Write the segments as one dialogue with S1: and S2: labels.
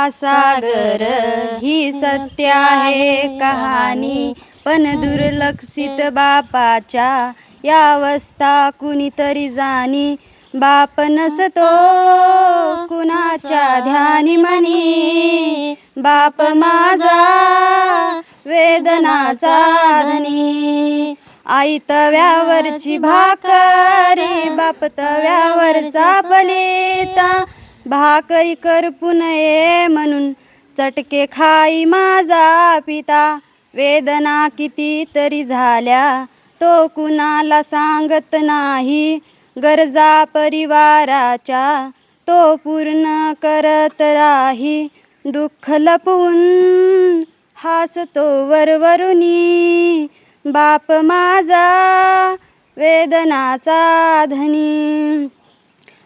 S1: सागर ही सत्य आहे कहाणी, पण दुर्लक्षित बापाच्या या अवस्था कुणीतरी जाणी. बाप नसतो कुणाच्या ध्यानी मनी, बाप माझा वेदनाचा धनी. आई तव्यावरची भाकरी, बाप तव्यावरचा पलिता. भाकरी करपू नये म्हणून चटके खाई माझा पिता. वेदना किती तरी झाल्या तो कुणाला सांगत नाही, गरजा परिवाराच्या तो पूर्ण करत राही. दुःख लपवून हासतो वरवरुनी, बाप माझा वेदनाचा धनी.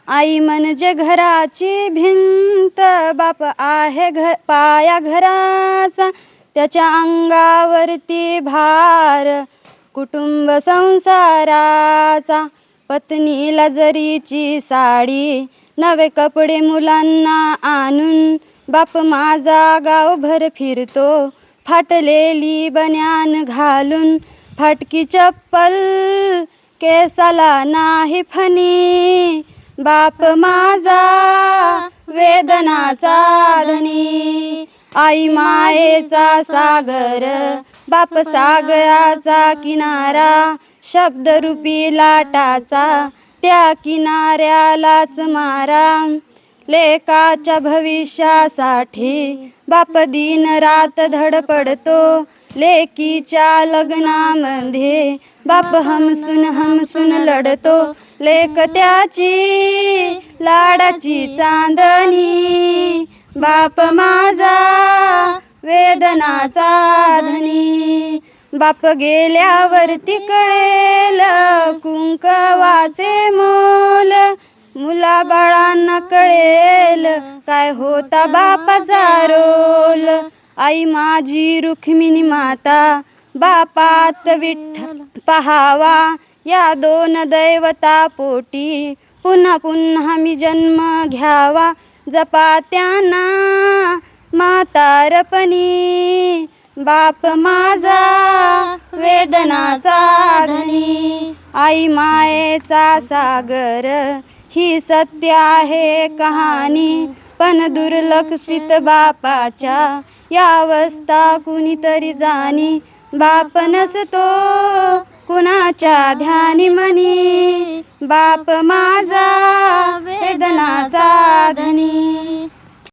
S1: आई म्हणजे घराची भिंत, बाप आहे पाया घराचा. त्याच्या अंगावरती भार कुटुंब संसाराचा. पत्नीला जरीची साडी, नवे कपडे मुलांना आणून, बाप माझा गावभर फिरतो फाटलेली बन्यान घालून. फाटकी चप्पल केसाला नाही फणी, बाप माझा वेदनाचा धनी. आई मायेचा सागर, बाप सागराचा किनारा. शब्दरूपी लाटाचा त्या किनाऱ्यालाच मारा. लेकाच्या भविष्यासाठी बाप दिन रात धडपडतो. लेकीच्या लग्नामध्ये बाप हमसून लढतो. लेक त्याची लाडाची चांदणी, बाप माझा वेदनाचा धनी. बाप गेल्यावरती कळेल कुंकवाचे मोल, मुलाबाळांना कळेल काय होता बापाचा रोल. आई माझी रुक्मिणी माता, बापात विठ्ठल पहावा. या दोन दैवता पोटी पुन्हा पुन्हा मी जन्म घ्यावा. जपा त्यांना म्हातारपणी, बाप माझा वेदनाचा धनी. आई मायेचा सागर ही सत्य आहे कहाणी, पण दुर्लक्षित बापाच्या या अवस्था कुणीतरी जाणी. बाप नसतो कुणाच्या ध्यानी मनी, बाप माझा वेदनाचा धनी.